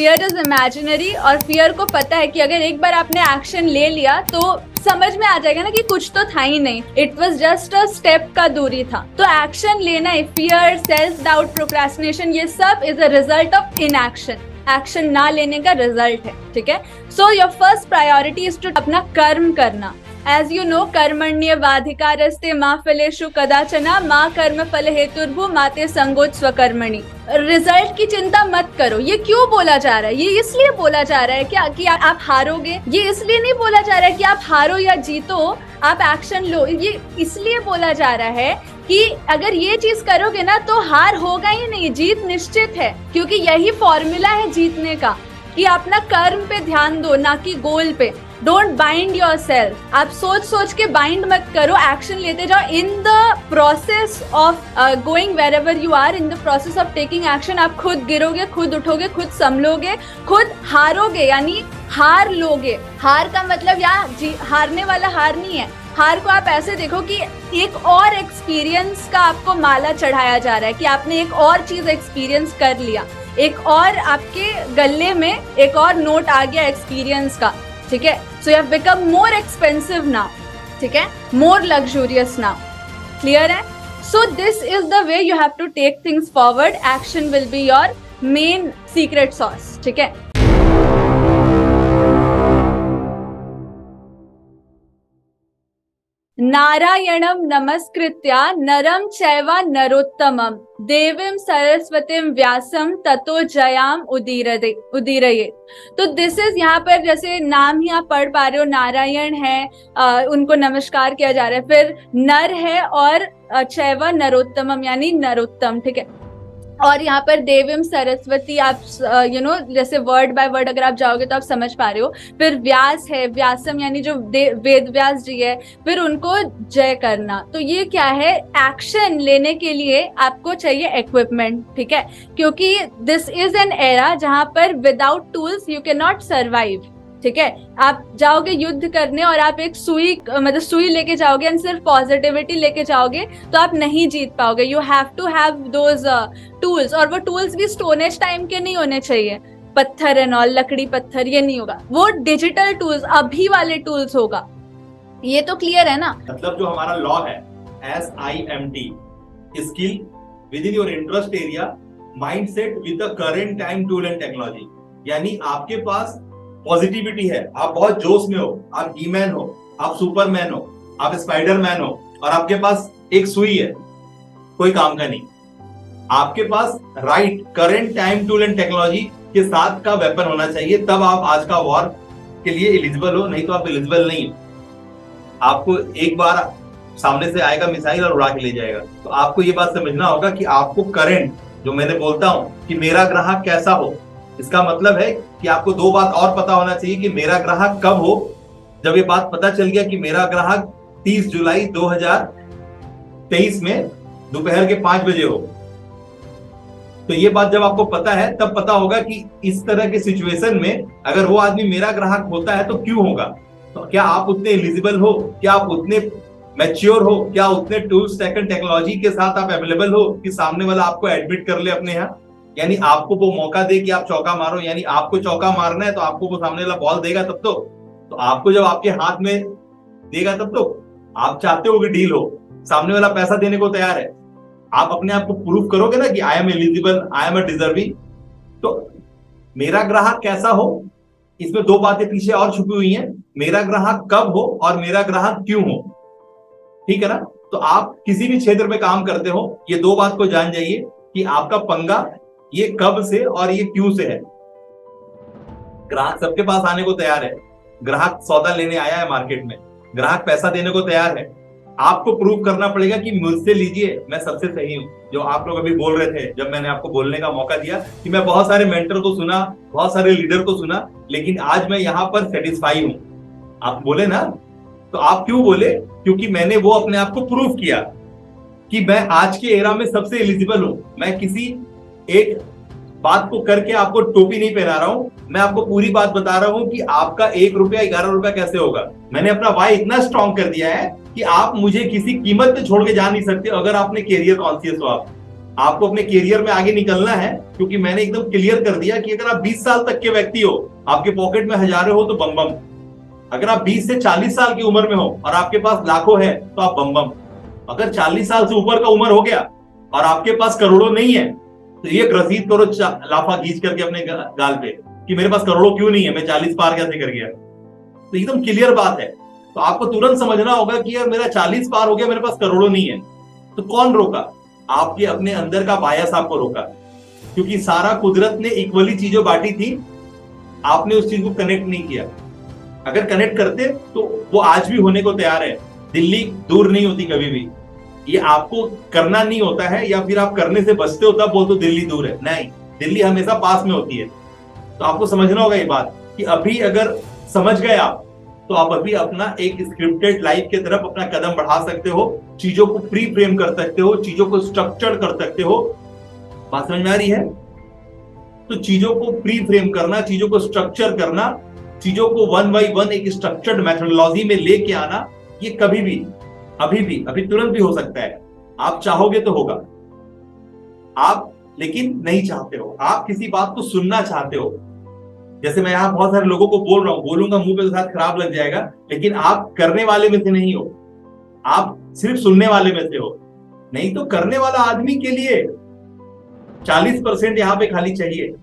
Fear is imaginary, और fear को पता है कि अगर एक बार आपने एक्शन ले लिया तो समझ में आ जाएगा ना कि कुछ तो था ही नहीं, it was just a step का दूरी था। तो एक्शन लेना है, फियर, सेल्फ डाउट, प्रोक्रेस्टिनेशन, ये सब is a result of inaction. Action ना लेने का रिजल्ट है, ठीक है। So your first priority is to अपना कर्म करना। एज यू नो, कर्मण्येवाधिकारस्ते मा फलेषु कदाचन मा कर्म फल हेतुर्भु माते संगोच स्वकर्मणि। रिजल्ट की चिंता मत करो। ये क्यों बोला जा रहा है? ये इसलिए बोला जा रहा है क्या कि आप हारोगे? ये इसलिए नहीं बोला जा रहा है कि आप हारो या जीतो, आप एक्शन लो। ये इसलिए बोला जा रहा है कि अगर ये चीज करोगे ना तो हार होगा ही नहीं, जीत निश्चित है। क्योंकि यही फॉर्मूला है जीतने का कि अपना कर्म पे ध्यान दो, ना कि गोल पे। Don't bind your self. आप सोच सोच के बाइंड मत करो, एक्शन लेते जाओ। In the process of going wherever you are, in the process of taking action, आप खुद गिरोगे, खुद उठोगे, खुद संभलोगे, खुद हारोगे, यानी हार लोगे। हार का मतलब यहाँ हारने वाला हार नहीं है। हार को आप ऐसे देखो कि एक और एक्सपीरियंस का आपको माला चढ़ाया जा रहा है, कि आपने एक और चीज एक्सपीरियंस कर लिया, एक और आपके गले में एक और नोट आ गया एक्सपीरियंस का, ठीक है। So you have become more expensive now, ठीक है, मोर लग्जूरियस नाउ। क्लियर है? So this is the way you have to take things forward. Action will be your main secret sauce, ठीक है। नारायणं नमस्कृत्य नरं चैव नरोत्तमं देवीं सरस्वतीं व्यासं ततो जयाम उदीरये। तो दिस इज, यहाँ पर जैसे नाम ही आप पढ़ पा रहे हो, नारायण है, उनको नमस्कार किया जा रहा है। फिर नर है और चैव नरोत्तमम यानी नरोत्तम, ठीक है। और यहाँ पर देवीं सरस्वती, आप जैसे वर्ड बाय वर्ड अगर आप जाओगे तो आप समझ पा रहे हो। फिर व्यास है, व्यासम यानी जो वेद व्यास जी है, फिर उनको जय करना। तो ये क्या है? एक्शन लेने के लिए आपको चाहिए इक्विपमेंट, ठीक है। क्योंकि दिस इज एन एरा जहां पर without tools you can not survive, ठीक है। आप जाओगे युद्ध करने और आप एक सुई लेके जाओगे एंड सिर्फ पॉजिटिविटी लेके जाओगे तो आप नहीं जीत पाओगे। You have to have those tools, और वो टूल्स भी स्टोन एज टाइम के नहीं होने चाहिए, पत्थर एंड ऑल, लकड़ी पत्थर, ये नहीं होगा। वो डिजिटल टूल्स, अभी वाले टूल्स होगा। ये तो क्लियर है ना? मतलब जो हमारा लॉ है SIMT, skill with in your interest area, mindset with the current time tool and technology. यानी आपके पास पॉजिटिविटी है, आप बहुत जोश में हो, आप ही-मैन हो, आप सुपरमैन हो, आप स्पाइडरमैन हो, और आपके पास एक सुई है, कोई काम का नहीं। आपके पास right current time tool and technology के साथ का वेपन होना चाहिए, तब आप आज का वॉर के लिए एलिजिबल हो, नहीं तो आप एलिजिबल नहीं हो। आपको एक बार सामने से आएगा मिसाइल और उड़ा के ले जाएगा। तो आपको ये बात समझना होगा कि आपको करंट, जो मैंने बोलता हूं कि मेरा ग्राहक कैसा हो, इसका मतलब है कि आपको दो बात और पता होना चाहिए कि मेरा ग्राहक कब हो। जब ये बात पता चल गया कि मेरा ग्राहक 30 जुलाई 2023 में दोपहर के 5 बजे हो, तो ये बात जब आपको पता है तब पता होगा कि इस तरह के सिचुएशन में अगर वो आदमी मेरा ग्राहक होता है तो क्यों होगा। तो क्या आप उतने एलिजिबल हो, क्या आप उतने मैच्योर हो, क्या उतने टूल्स टेक्नोलॉजी के साथ आप अवेलेबल हो कि सामने वाला आपको एडमिट कर ले अपने यहाँ, यानी आपको वो मौका दे कि आप चौका मारो। यानी आपको चौका मारना है तो आपको वो सामने वाला बॉल देगा तब तो आपको जब आपके हाथ में देगा तब तो आप चाहते हो कि डील हो, सामने वाला पैसा देने को तैयार है, आप अपने आप को प्रूव करोगे ना कि I am eligible, I am a deserving. तो मेरा ग्राहक कैसा हो, इसमें दो बातें पीछे और छुपी हुई हैं, मेरा ग्राहक कब हो और मेरा ग्राहक क्यों हो, ठीक है ना। तो आप किसी भी क्षेत्र में काम करते हो, ये दो बात को जान जाइए कि आपका पंगा ये कब से और ये क्यों से है। ग्राहक सबके पास आने को तैयार है, ग्राहक सौदा लेने आया है मार्केट में, ग्राहक पैसा देने को तैयार है। आपको प्रूव करना पड़ेगा कि मुझसे लीजिए, मैं सबसे सही हूं। जो आप लोग अभी बोल रहे थे, जब मैंने आपको बोलने का मौका दिया कि मैं बहुत सारे मेंटर को सुना, बहुत सारे लीडर को सुना, लेकिन आज मैं यहाँ पर सेटिस्फाई हूं, आप बोले ना। तो आप क्यों बोले? क्योंकि मैंने वो अपने आप को प्रूव किया कि मैं आज के एरा में सबसे एलिजिबल हूं। मैं किसी एक बात को करके आपको टोपी नहीं पहना रहा हूं, मैं आपको पूरी बात बता रहा हूं कि आपका 1 रुपया 11 रुपया कैसे होगा। मैंने अपना वाई इतना स्ट्रॉन्ग कर दिया है कि आप मुझे किसी कीमत पे छोड़ के जा नहीं सकते अगर आपने कैरियर कॉन्शियस हो। आप आपको अपने करियर में आगे निकलना है, क्योंकि मैंने एकदम क्लियर कर दिया कि अगर आप 20 साल तक के व्यक्ति हो, आपके पॉकेट में हजारों हो तो बम बम। अगर आप 20 से 40 साल की उम्र में हो और आपके पास लाखों है तो आप बम बम। अगर 40 साल से ऊपर का उम्र हो गया और आपके पास करोड़ों नहीं है, तो ये रसीद करो लाफा खींच करके अपने गाल पे कि मेरे पास करोड़ों क्यों नहीं है, मैं 40 पार कैसे कर गया। तो एकदम क्लियर बात है। तो आपको तुरंत समझना होगा कि यार मेरा 40 पार हो गया, मेरे पास करोड़ों नहीं है। तो कौन रोका? आपके अपने अंदर का बायस आपको रोका, क्योंकि सारा कुदरत ने इक्वली चीजें बांटी थी, आपने उस चीज को कनेक्ट नहीं किया। अगर कनेक्ट करते तो वो आज भी होने को तैयार है। दिल्ली दूर नहीं होती कभी भी, ये आपको करना नहीं होता है, या फिर आप करने से बचते हो तब बोल तो दिल्ली दूर है। नहीं, दिल्ली हमेशा पास में होती है। तो आपको समझना होगा ये बात कि अभी अगर समझ गए आप, तो आप अभी अपना एक स्क्रिप्टेड लाइफ की तरफ अपना कदम बढ़ा सकते हो, चीजों को प्री फ्रेम कर सकते हो, चीजों को स्ट्रक्चर कर सकते हो। बात समझ में आ रही है? तो चीजों को प्री फ्रेम करना, चीजों को स्ट्रक्चर करना, चीजों को वन बाई वन एक स्ट्रक्चर्ड मेथोडोलॉजी में लेके आना, ये कभी भी, अभी तुरंत भी हो सकता है। आप चाहोगे तो होगा, आप लेकिन नहीं चाहते हो, आप किसी बात को सुनना चाहते हो। जैसे मैं यहाँ बहुत सारे लोगों को बोल रहा हूं, बोलूंगा मुंह पे तो शायद खराब लग जाएगा, लेकिन आप करने वाले में से नहीं हो, आप सिर्फ सुनने वाले में से हो। नहीं तो करने वाला आदमी के लिए 40% यहाँ पे खाली चाहिए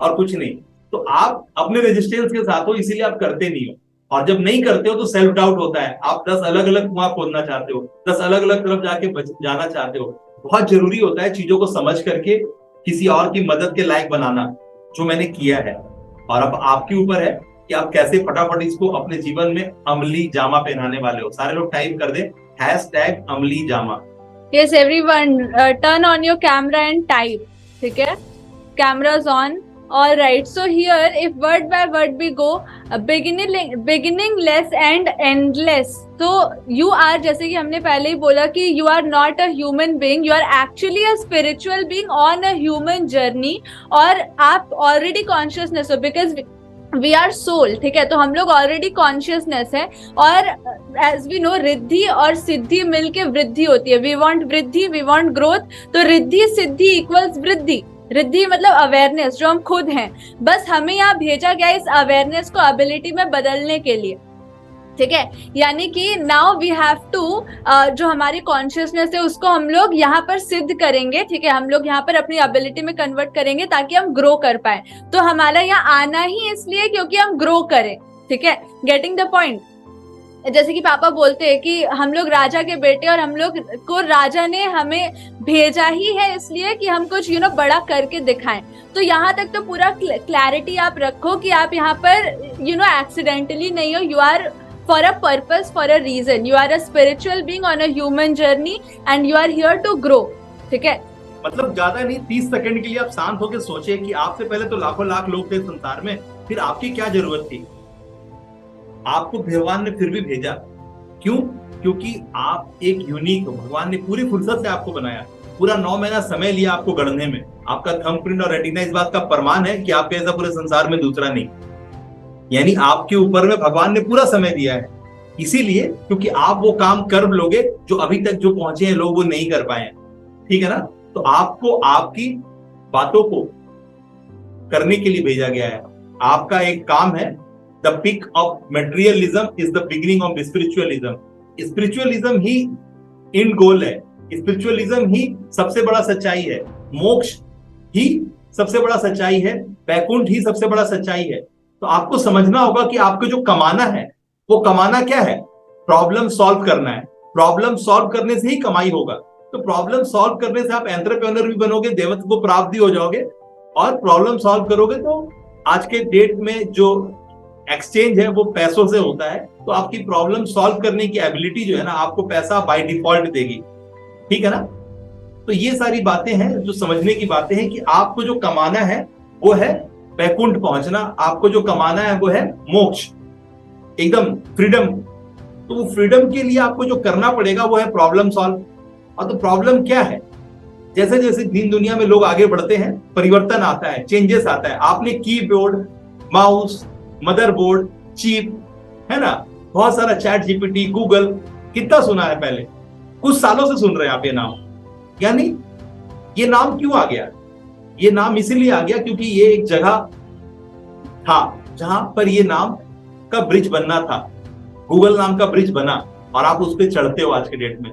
और कुछ नहीं। तो आप अपने रेजिस्टेंस के साथ हो, इसीलिए आप करते नहीं हो। और जब नहीं करते हो तो सेल्फ डाउट होता है, आप 10 अलग अलग कुआं खोदना चाहते हो, 10 अलग अलग तरफ जाके जाना चाहते हो। बहुत जरूरी होता है चीजों को समझ करके किसी और की मदद के लायक बनाना, जो मैंने किया है। और अब आपके ऊपर है कि आप कैसे फटाफट इसको अपने जीवन में अमली जामा पहनाने वाले हो। सारे लोग टाइप कर दे #अमली Jama. Yes, everyone, turn on your camera and type. ठीक है? Cameras on. All right. So here, if word by word we go, beginningless and endless. तो you are, जैसे कि हमने पहले ही बोला कि you are not a human being, you are actually a spiritual being on a human journey. और आप already consciousness हो, because वी आर सोल। ठीक है? तो हम लोग ऑलरेडी कॉन्शियसनेस है, और एज वी नो रिद्धि और सिद्धि मिलके वृद्धि होती है। वी वांट वृद्धि, वी वांट ग्रोथ। तो रिद्धि सिद्धि इक्वल्स वृद्धि। रिद्धि मतलब अवेयरनेस, जो हम खुद हैं। बस हमें यहाँ भेजा गया इस अवेयरनेस को एबिलिटी में बदलने के लिए। ठीक है? यानी कि नाउ वी हैव टू, जो हमारी कॉन्शियसनेस है उसको हम लोग यहाँ पर सिद्ध करेंगे। ठीक है? हम लोग यहाँ पर अपनी एबिलिटी में कन्वर्ट करेंगे ताकि हम ग्रो कर पाए। तो हमारा यहाँ आना ही इसलिए क्योंकि हम ग्रो करें। ठीक है? Getting the point? जैसे कि पापा बोलते हैं कि हम लोग राजा के बेटे, और हम लोग को राजा ने हमें भेजा ही है इसलिए कि हम कुछ बड़ा करके दिखाएं। तो यहाँ तक तो पूरा क्लैरिटी आप रखो कि आप यहाँ पर एक्सीडेंटली नहीं हो। You are for a purpose, for a reason. You are a spiritual being on a human journey and you are here to grow. ठीक है? मतलब ज्यादा नहीं, 30 सेकंड के लिए आप शांत होकर सोचे कि आपसे पहले तो लाखों लाख लोग थे संसार में, फिर आपकी क्या जरूरत थी? आपको भगवान ने फिर भी भेजा। क्यों? क्योंकि आप एक यूनिक हो। भगवान ने पूरी फुर्सत से आपको बनाया, पूरा 9 महीना समय लिया आपको गढ़ने में। आपका थंबप्रिंट और रेटिना इस बात का प्रमाण है कि आपके ऐसा पूरे संसार में दूसरा नहीं। यानी आपके ऊपर में भगवान ने पूरा समय दिया है, इसीलिए क्योंकि आप वो काम कर लोगे जो अभी तक जो पहुंचे हैं लोग वो नहीं कर पाए। ठीक है ना? तो आपको आपकी बातों को करने के लिए भेजा गया है। आपका एक काम है, the peak of materialism is the beginning of spiritualism. Spiritualism ही इंड गोल है, स्पिरिचुअलिज्म ही सबसे बड़ा सच्चाई है, मोक्ष ही सबसे बड़ा सच्चाई है, वैकुंठ ही सबसे बड़ा सच्चाई है। तो आपको समझना होगा कि आपको जो कमाना है, वो कमाना क्या है? प्रॉब्लम सॉल्व करना है। प्रॉब्लम सॉल्व करने से ही कमाई होगा। तो प्रॉब्लम सॉल्व करने से आप एंटरप्रेन्योर भी बनोगे, देवत्व को प्राप्त हो जाओगे। और प्रॉब्लम सॉल्व करोगे तो आज के डेट में जो एक्सचेंज है वो पैसों से होता है। तो आपकी प्रॉब्लम सॉल्व करने की एबिलिटी जो है ना, आपको पैसा बाय डिफॉल्ट देगी। ठीक है ना? तो ये सारी बातें हैं जो समझने की बातें हैं कि आपको जो कमाना है वो है वैकुंठ पहुंचना, आपको जो कमाना है वो है मोक्ष, एकदम फ्रीडम। तो वो फ्रीडम के लिए आपको जो करना पड़ेगा वो है प्रॉब्लम सॉल्व। और तो प्रॉब्लम क्या है? जैसे जैसे दिन दुनिया में लोग आगे बढ़ते हैं, परिवर्तन आता है, चेंजेस आता है। आपने कीबोर्ड, माउस, मदरबोर्ड, चिप, है ना, बहुत सारा चैट जीपीटी, गूगल, कितना सुना है पहले? कुछ सालों से सुन रहे हैं आप ये नाम। यानी ये नाम क्यों आ गया? ये नाम इसीलिए आ गया क्योंकि ये एक जगह था जहां पर ये नाम का ब्रिज बनना था। गूगल नाम का ब्रिज बना और आप उस पर चढ़ते हो आज के डेट में।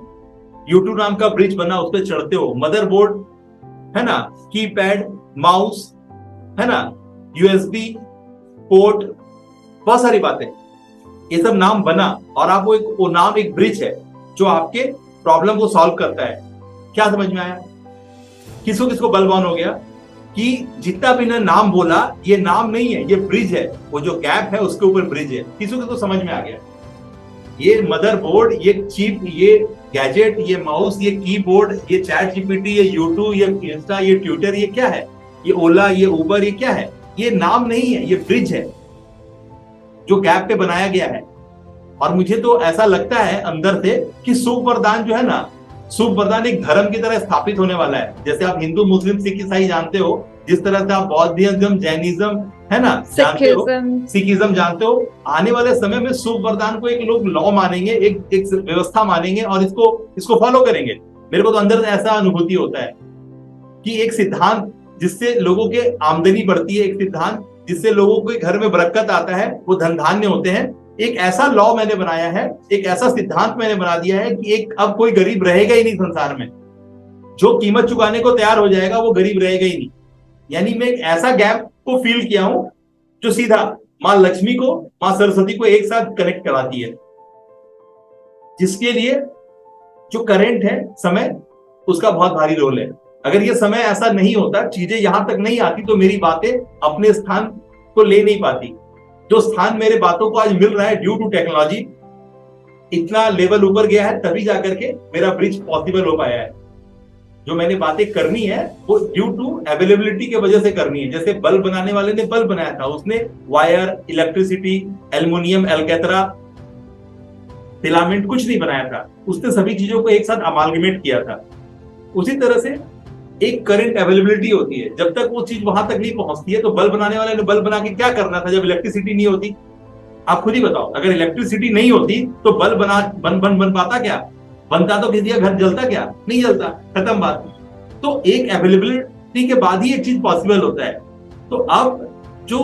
यूट्यूब नाम का ब्रिज बना, उस पर चढ़ते हो। मदरबोर्ड है ना, कीपैड, माउस है ना, यूएसबी पोर्ट, बहुत सारी बातें, ये सब नाम बना और आप वो नाम एक ब्रिज है जो आपके प्रॉब्लम को सॉल्व करता है। क्या समझ में आया? किसको किसको बलवान हो गया कि जितना भी नाम बोला, ये नाम नहीं है, ये ब्रिज है, वो जो गैप है उसके ऊपर ब्रिज है। किसको किसको समझ में आ गया? ये मदरबोर्ड, ये चिप, ये गैजेट, ये माउस, ये कीबोर्ड, ये चैट जीपीटी, ये यूट्यूब, ये इंस्टा, ये ट्विटर, ये क्या है? ये ओला, ये उबर, ये क्या है? ये नाम नहीं है, ये ब्रिज है जो गैप पे बनाया गया है। और मुझे तो ऐसा लगता है अंदर से कि शुभ वरदान जो है ना, शुभ वरदान एक धर्म की तरह स्थापित होने वाला है। जैसे आप हिंदू, मुस्लिम, सिख, ईसाई जानते हो, जिस तरह से आप बौद्धिज्म, जैनिज्म है ना जानते हो, सिखिज्म जानते हो, आने वाले समय में शुभ वरदान को एक लोग लॉ मानेंगे, एक व्यवस्था मानेंगे और इसको फॉलो करेंगे। मेरे को तो अंदर से ऐसा अनुभूति होता है कि एक सिद्धांत जिससे लोगों के आमदनी बढ़ती है, एक सिद्धांत जिससे लोगों के घर में बरकत आता है, वो धन धान्य होते हैं। एक ऐसा लॉ मैंने बनाया है, एक ऐसा सिद्धांत मैंने बना दिया है कि एक अब कोई गरीब रहेगा ही नहीं संसार में। जो कीमत चुकाने को तैयार हो जाएगा वो गरीब रहेगा ही नहीं। यानी मैं एक ऐसा गैप को फील किया हूं जो सीधा मां लक्ष्मी को, मां सरस्वती को एक साथ कनेक्ट कराती है, जिसके लिए जो करंट है समय, उसका बहुत भारी रोल है। अगर ये समय ऐसा नहीं होता, चीजें यहां तक नहीं आती, तो मेरी बातें अपने स्थान को ले नहीं पाती। जो स्थान मेरे बातों को आज मिल रहा है ड्यू टू टेक्नोलॉजी, इतना लेवल ऊपर गया है, तभी जाकर के मेरा ब्रिज पॉसिबल हो पाया है। जो मैंने बातें करनी है वो ड्यू टू अवेलेबिलिटी के वजह से करनी है। जैसे बल्ब बनाने वाले ने बल्ब बनाया था, उसने वायर, इलेक्ट्रिसिटी, एल्युमिनियम, एल्केट्रा, फिलामेंट कुछ नहीं बनाया था, उसने सभी चीजों को एक साथ अमालगमेट किया था। उसी तरह से एक करंट अवेलेबिलिटी होती है, जब तक वो चीज वहां तक नहीं पहुंचती है। तो बल्ब बनाने वाले ने बल्ब बना के क्या करना था जब इलेक्ट्रिसिटी नहीं होती? आप खुद ही बताओ, अगर इलेक्ट्रिसिटी नहीं होती तो बल्ब बन पाता क्या? बनता तो किसी का घर जलता क्या? नहीं जलता, खत्म बात। तो एक अवेलेबिलिटी के बाद ही एक चीज पॉसिबल होता है। तो अब जो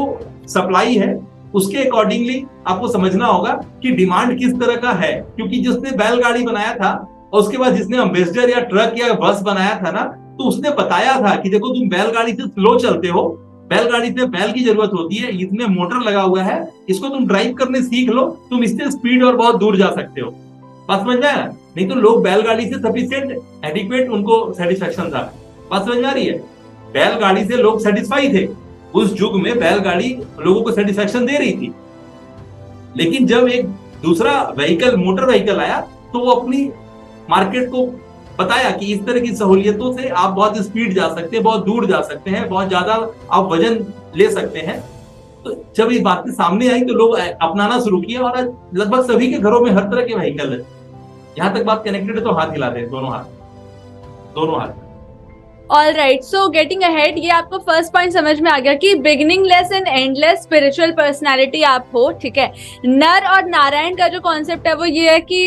सप्लाई है उसके अकॉर्डिंगली आपको समझना होगा कि डिमांड किस तरह का है। क्योंकि जिसने बैलगाड़ी बनाया था और उसके बाद जिसने एम्बेसडर या ट्रक या बस बनाया था ना, तो उसने बताया था कि देखो तुम बैलगाड़ी से स्लो चलते हो, बैलगाड़ी से बैल की जरूरत होती है, इसमें मोटर लगा हुआ है, इसको तुम ड्राइव करने सीख लो, तुम इससे स्पीड और बहुत दूर जा सकते हो। बात समझ में आया? नहीं तो लोग बैलगाड़ी से सफिशिएंट, एडिक्वेट, उनको सेटिस्फेक्शन था। बात समझ में आ रही है? बैलगाड़ी से लोग सेटिस्फाई थे, उस युग में बैलगाड़ी लोगों को सेटिस्फेक्शन दे रही थी। लेकिन जब एक दूसरा व्हीकल, मोटर व्हीकल आया, तो वो अपनी मार्केट को बताया कि इस तरह की सहूलियतों से आप बहुत स्पीड जा सकते हैं, बहुत दूर जा सकते हैं, बहुत ज्यादा आप वजन ले सकते हैं। तो जब ये बातें सामने आई तो लोग अपनाना शुरू किए और आज लगभग सभी के घरों में हर तरह के व्हीकल है। यहां तक बात कनेक्टेड है तो हाथ हिलाते हैं, दोनों हाथ। All right, so getting ahead, ये आपको फर्स्ट पॉइंट समझ में आ गया कि beginningless and endless spiritual personality आप हो, ठीक है। नर और नारायण का जो कॉन्सेप्ट है वो ये है कि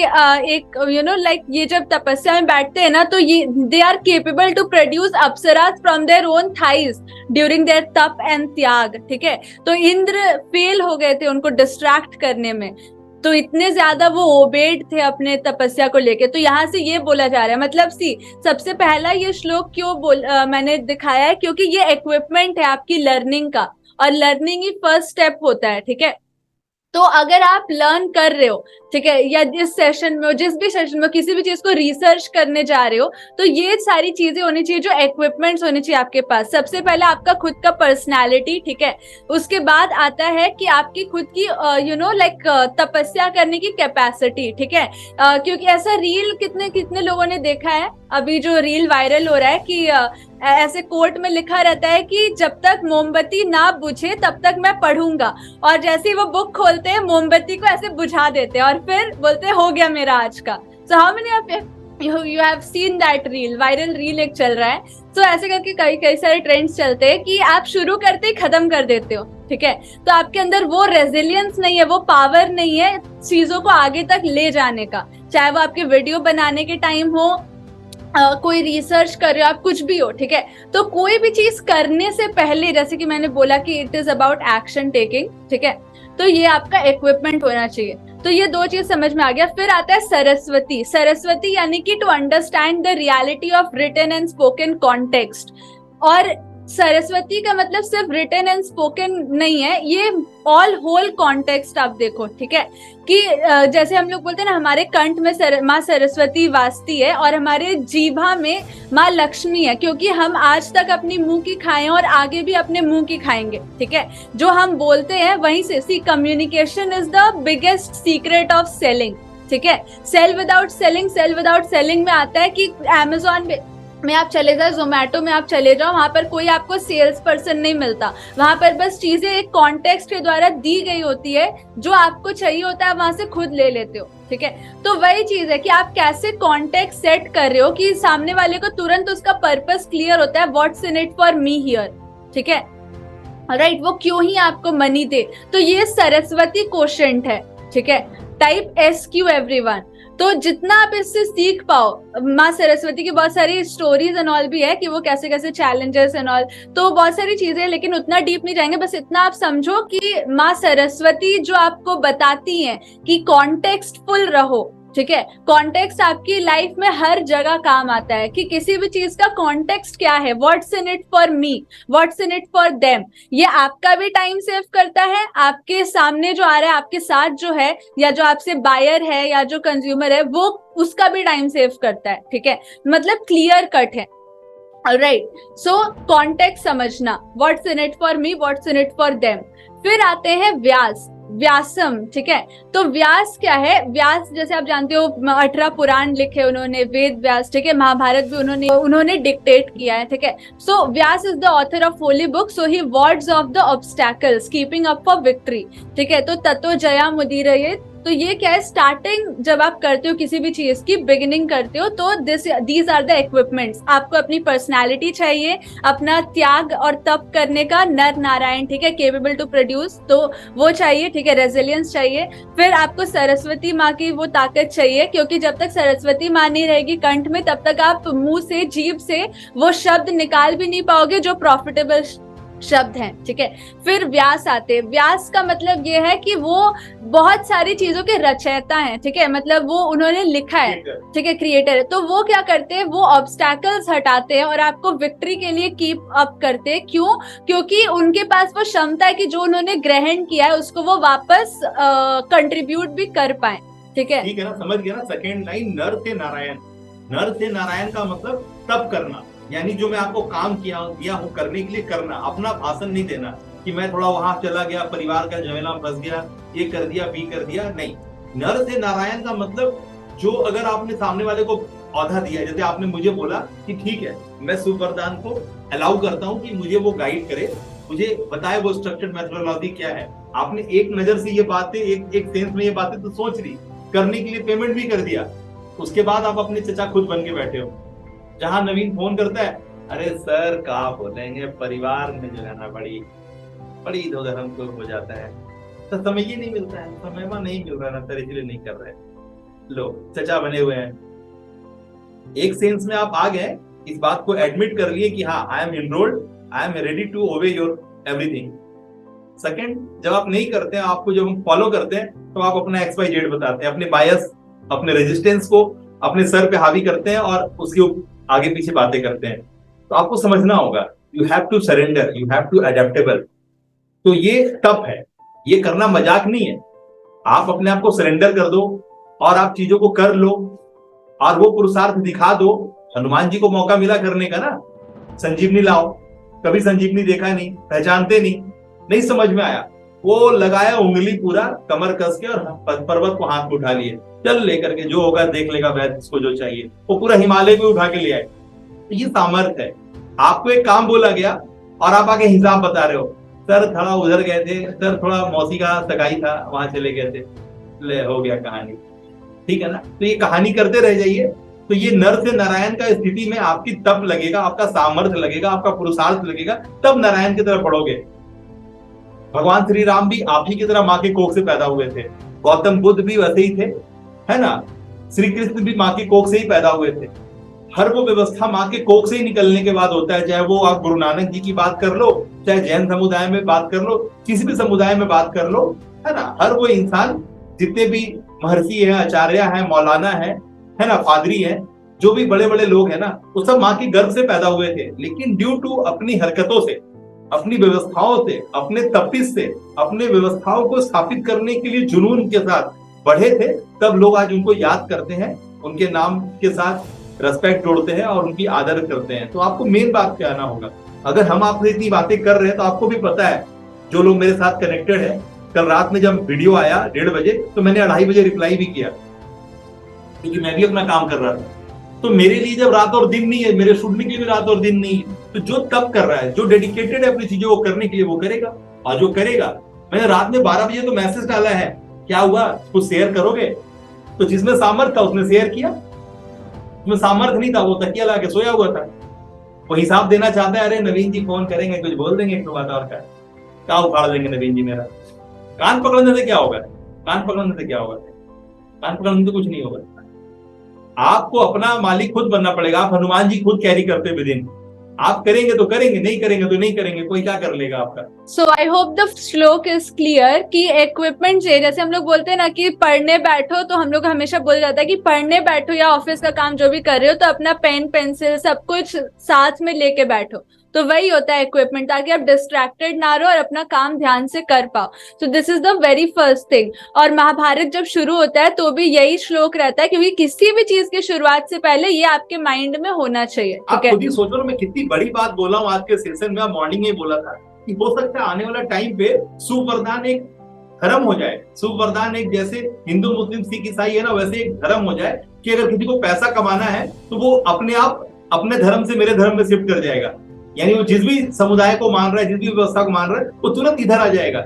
एक लाइक ये जब तपस्या में बैठते हैं ना, तो ये they are capable to produce apsaras from their own thighs during their तप एंड त्याग, ठीक है। तो इंद्र फेल हो गए थे उनको डिस्ट्रैक्ट करने में, तो इतने ज्यादा वो ओबेड थे अपने तपस्या को लेके। तो यहाँ से ये बोला जा रहा है, मतलब सबसे पहला ये श्लोक क्यों मैंने दिखाया है, क्योंकि ये इक्विपमेंट है आपकी लर्निंग का, और लर्निंग ही फर्स्ट स्टेप होता है, ठीक है। तो अगर आप लर्न कर रहे हो, ठीक है, या जिस सेशन में हो, जिस भी सेशन में किसी भी चीज को रिसर्च करने जा रहे हो, तो ये सारी चीजें होनी चाहिए, जो इक्विपमेंट्स होने चाहिए आपके पास। सबसे पहले आपका खुद का पर्सनालिटी, ठीक है। उसके बाद आता है कि आपकी खुद की लाइक तपस्या करने की कैपेसिटी, ठीक है। क्योंकि ऐसा रील कितने लोगों ने देखा है, अभी जो रील वायरल हो रहा है कि ऐसे कोर्ट में लिखा रहता है कि जब तक मोमबत्ती ना बुझे तब तक मैं पढ़ूंगा, और जैसे ही वो बुक खोलते हैं मोमबत्ती को ऐसे बुझा देते हैं और फिर बोलते हैं हो गया मेरा आज का। So how many of you have seen that reel? Viral reel एक चल रहा है। तो ऐसे करके कई सारे ट्रेंड्स चलते हैं कि आप शुरू करते ही खत्म कर देते हो, ठीक है। तो आपके अंदर वो रेजिलियंस नहीं है, वो पावर नहीं है चीजों को आगे तक ले जाने का, चाहे वो आपके वीडियो बनाने के टाइम हो, कोई रिसर्च कर रहे हो आप, कुछ भी हो, ठीक है, तो कोई भी चीज करने से पहले, जैसे कि मैंने बोला कि it is about action taking, ठीक है, तो ये आपका इक्विपमेंट होना चाहिए। तो ये दो चीज समझ में आ गया। फिर आता है सरस्वती। सरस्वती यानी कि to understand the reality of written and spoken context. और सरस्वती का मतलब सिर्फ रिटन एंड स्पोकन नहीं है, ये ऑल होल कॉन्टेक्स्ट आप देखो, ठीक है, कि जैसे हम लोग बोलते हैं ना, हमारे कंठ में माँ सरस्वती वासती है और हमारे जीभा में माँ लक्ष्मी है, क्योंकि हम आज तक अपनी मुंह की खाए और आगे भी अपने मुंह की खाएंगे, ठीक है। जो हम बोलते हैं वहीं से, see communication is the biggest secret of selling, ठीक है। सेल विदाउट सेलिंग में आता है कि अमेजोन में आप चले जाओ, जोमेटो में आप चले जाओ, वहां पर कोई आपको सेल्स पर्सन नहीं मिलता, वहां पर बस चीजें एक कॉन्टेक्स्ट के द्वारा दी गई होती है, जो आपको चाहिए होता है वहां से खुद ले लेते हो, ठीक है। तो वही चीज है कि आप कैसे कॉन्टेक्स्ट सेट कर रहे हो कि सामने वाले को तुरंत उसका पर्पस क्लियर होता है, what's in it for me here, ठीक है, राइट, वो क्यों ही आपको मनी दे। तो ये सरस्वती क्वोशेंट है, ठीक है। Type SQ everyone. तो जितना आप इससे सीख पाओ, माँ सरस्वती की बहुत सारी स्टोरीज एंड ऑल भी है कि वो कैसे कैसे चैलेंजेस एंड ऑल, तो बहुत सारी चीजें, लेकिन उतना डीप नहीं जाएंगे। बस इतना आप समझो कि माँ सरस्वती जो आपको बताती हैं कि कॉन्टेक्स्ट फुल रहो, ठीक है। कॉन्टेक्स्ट आपकी लाइफ में हर जगह काम आता है, कि किसी भी चीज का कॉन्टेक्स्ट क्या है, what's in it for me, what's in it for them. ये आपका भी टाइम सेव करता है, आपके सामने जो आ रहा है, आपके साथ जो है, या जो आपसे बायर है या जो कंज्यूमर है, वो उसका भी टाइम सेव करता है, ठीक है। मतलब क्लियर कट है, राइट। सो कॉन्टेक्स्ट समझना, what's in it for me, what's in it for them. फिर आते हैं व्यास, व्यासम, ठीक है। तो व्यास क्या है? व्यास जैसे आप जानते हो 18 पुराण लिखे उन्होंने, वेद व्यास, ठीक है, महाभारत भी उन्होंने डिक्टेट किया है, ठीक है। So Vyasa is the author of holy book, so he wards off the obstacles keeping up for victory, ठीक है। तो ततो जया मुदीरयेत, तो ये क्या है, स्टार्टिंग जब आप करते हो किसी भी चीज की, बिगिनिंग करते हो, तो दीज आर द इक्विपमेंट्स। आपको अपनी पर्सनालिटी चाहिए, अपना त्याग और तप करने का नर नारायण, ठीक है, केपेबल टू प्रोड्यूस, तो वो चाहिए, ठीक है, रेजिलियंस चाहिए। फिर आपको सरस्वती माँ की वो ताकत चाहिए, क्योंकि जब तक सरस्वती माँ नहीं रहेगी कंठ में, तब तक आप मुंह से, जीभ से वो शब्द निकाल भी नहीं पाओगे जो प्रॉफिटेबल शब्द हैं, ठीक है। फिर व्यास आते हैं। व्यास का मतलब ये है कि वो बहुत सारी चीजों के रचयिता हैं, ठीक है, मतलब वो उन्होंने लिखा है, ठीक है, क्रिएटर है। तो वो क्या करते हैं, वो ऑब्स्टैकल्स हटाते हैं और आपको विक्ट्री के लिए कीप अप करते हैं। क्यों? क्योंकि उनके पास वो क्षमता है कि जो उन्होंने ग्रहण किया है उसको वो वापस कंट्रीब्यूट भी कर पाए, ठीक है ना, समझ गया ना। सेकेंड लाइन, नर से नारायण। नर से नारायण का मतलब तप करना, यानी जो मैं आपको काम दिया हूँ करने के लिए करना, अपना भाषण नहीं देना कि मैं थोड़ा वहां चला गया, परिवार का झमेला फंस गया, ये कर दिया, बी कर दिया, नहीं। नर से नारायण का मतलब, जो अगर आपने सामने वाले को औधा दिया, जैसे आपने मुझे बोला कि ठीक है, मैं सुप्रदान को अलाउ करता हूँ कि मुझे वो गाइड करे, मुझे बताए वो स्ट्रक्चर्ड मेथोडोलॉजी क्या है। आपने एक नजर से ये बातें, एक सेंस में ये बातें तो सोच ली, करने के लिए पेमेंट भी कर दिया, उसके बाद आप अपने चचा खुद बन के बैठे हो। जहां नवीन फोन करता है, अरे सर क्या बोलेंगे, परिवार में जो है ना बड़ी इधर हमको हो जाता है, तो समय ही नहीं मिलता है, समय में नहीं मिल रहा ना सर, इसलिए नहीं कर रहे। लो चचा बने हुए हैं। एक सेंस में आप आ गए, इस बात को एडमिट कर लिए कि हाँ, I am enrolled, I am ready to obey your everything. Second, जब आप नहीं करते हैं, आपको जब हम फॉलो करते हैं, तो आप अपना XYZ बताते हैं, अपने बायस, अपने रेजिस्टेंस को अपने सर पे हावी करते हैं और उसके आगे पीछे बातें करते हैं। तो आपको समझना होगा, you have to surrender, you have to adaptable. तो ये तप है, ये करना मजाक नहीं है। आप अपने आप को सरेंडर कर दो और आप चीजों को कर लो और वो पुरुषार्थ दिखा दो। हनुमान जी को मौका मिला करने का ना, संजीवनी लाओ, कभी संजीवनी देखा नहीं, पहचानते नहीं समझ में आया, वो लगाया उंगली पूरा कमर कस के और पर्वत को हाथ में उठा लिए, चल लेकर के, जो होगा देख लेगा वैद्य, इसको जो चाहिए, वो पूरा हिमालय को उठा के ले आए। ये सामर्थ्य है। आपको एक काम बोला गया और आप आके हिसाब बता रहे हो, सर थोड़ा उधर गए थे, सर थोड़ा मौसी का सगाई था, वहां चले गए थे, ले हो गया कहानी, ठीक है ना। तो ये कहानी करते रह जाइए। तो ये नर से नारायण का स्थिति में आपकी तप लगेगा, आपका सामर्थ्य लगेगा, आपका पुरुषार्थ लगेगा, तब नारायण की तरफ बढ़ोगे। भगवान श्री राम भी आप ही की तरह माँ के कोख से पैदा हुए थे, गौतम बुद्ध भी वैसे ही थे, है ना, श्री कृष्ण भी माँ की कोख से ही पैदा हुए थे, हर वो व्यवस्था माँ के कोख से ही निकलने के बाद होता है, चाहे वो आप गुरु नानक जी की बात कर लो, चाहे जैन समुदाय में बात कर लो, किसी भी समुदाय में बात कर लो, है ना। हर वो इंसान, जितने भी महर्षि है, आचार्य है, मौलाना है ना, पादरी है, जो भी बड़े बड़े लोग हैं ना, वो सब माँ के गर्भ से पैदा हुए थे। लेकिन ड्यू टू अपनी हरकतों से, अपनी व्यवस्थाओं से, अपने तपिश से, अपने व्यवस्थाओं को स्थापित करने के लिए जुनून के साथ बढ़े थे, तब लोग आज उनको याद करते हैं, उनके नाम के साथ रेस्पेक्ट जोड़ते हैं और उनकी आदर करते हैं। तो आपको मेन बात क्या आना होगा, अगर हम आपसे इतनी बातें कर रहे हैं तो आपको भी पता है, जो लोग मेरे साथ कनेक्टेड है, कल रात में जब वीडियो आया 1:30 बजे, तो मैंने 2:30 बजे रिप्लाई भी किया, क्योंकि मैं भी अपना काम कर रहा था। तो मेरे लिए जब रात और दिन नहीं है, मेरे स्टूडेंट के लिए भी रात और दिन नहीं है, तो जो तब कर रहा है, जो डेडिकेटेड है अपनी चीजों को करने के लिए, वो करेगा। और जो करेगा, मैंने रात में 12 बजे तो मैसेज डाला है, क्या हुआ, कुछ शेयर करोगे? तो जिसमें सामर्थ्य था उसने शेयर किया, जिसमें सामर्थ्य नहीं था वो तकिया ला के सोया हुआ था। वो हिसाब देना चाहता है, अरे नवीन जी फोन करेंगे, कुछ बोल देंगे एक बात, और क्या उखाड़ देंगे नवीन जी मेरा। कान पकड़ने से क्या होगा, कान पकड़ने से क्या होगा, कान पकड़ने से कुछ नहीं होगा। आपको अपना मालिक खुद बनना पड़ेगा। आप हनुमान जी खुद कैरी करते विद इन, आप करेंगे तो करेंगे, नहीं करेंगे तो नहीं करेंगे, कोई क्या कर लेगा आपका। सो आई होप द श्लोक इज क्लियर कि इक्विपमेंट चाहिए। जैसे हम लोग बोलते हैं ना कि पढ़ने बैठो, तो हम लोग हमेशा बोल जाता है कि पढ़ने बैठो या ऑफिस का काम जो भी कर रहे हो, तो अपना पेन पेंसिल सब कुछ साथ में लेके बैठो। तो वही होता है इक्विपमेंट, ताकि आप डिस्ट्रैक्टेड ना रहो और अपना काम ध्यान से कर पाओ। तो this is the very first thing. और महाभारत जब शुरू होता है तो भी यही श्लोक रहता है, क्योंकि किसी भी चीज की शुरुआत से पहले ये आपके माइंड में होना चाहिए। आप खुद ही सोचो ना, मैं कितनी बड़ी बात बोला हूँ आज के सेशन में। मॉर्निंग में बोला था कि हो सकता है आने वाला टाइम पे सुवरदान एक धर्म हो जाए। सुवरदान एक, जैसे हिंदू मुस्लिम सिख ईसाई है ना, वैसे एक धर्म हो जाए कि अगर किसी को पैसा कमाना है तो वो अपने आप अपने धर्म से मेरे धर्म में शिफ्ट कर जाएगा। यानी वो जिस भी समुदाय को मान रहा है, जिस भी व्यवस्था को मान रहा है, वो तुरंत इधर आ जाएगा।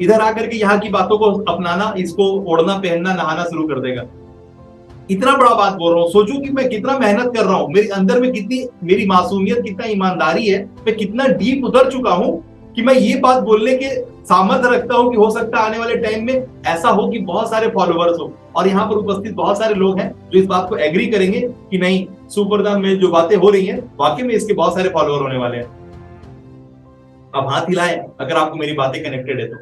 इधर आकर के यहाँ की बातों को अपनाना, इसको ओढ़ना पहनना नहाना शुरू कर देगा। इतना बड़ा बात बोल रहा हूँ, सोचो कि मैं कितना मेहनत कर रहा हूँ, मेरे अंदर में कितनी मेरी मासूमियत, कितना ईमानदारी है, मैं कितना डीप उतर चुका हूँ कि मैं ये बात बोलने के सामर्थ्य रखता हूँ कि हो सकता है आने वाले टाइम में ऐसा हो कि बहुत सारे फॉलोअर्स हो। और यहाँ पर उपस्थित बहुत सारे लोग हैं जो इस बात को एग्री करेंगे कि नहीं, सुवरदान में जो बातें हो रही हैं वाकई में इसके बहुत सारे फॉलोअर होने वाले हैं। अब हाथ हिलाएं अगर आपको मेरी बातें कनेक्टेड है तो।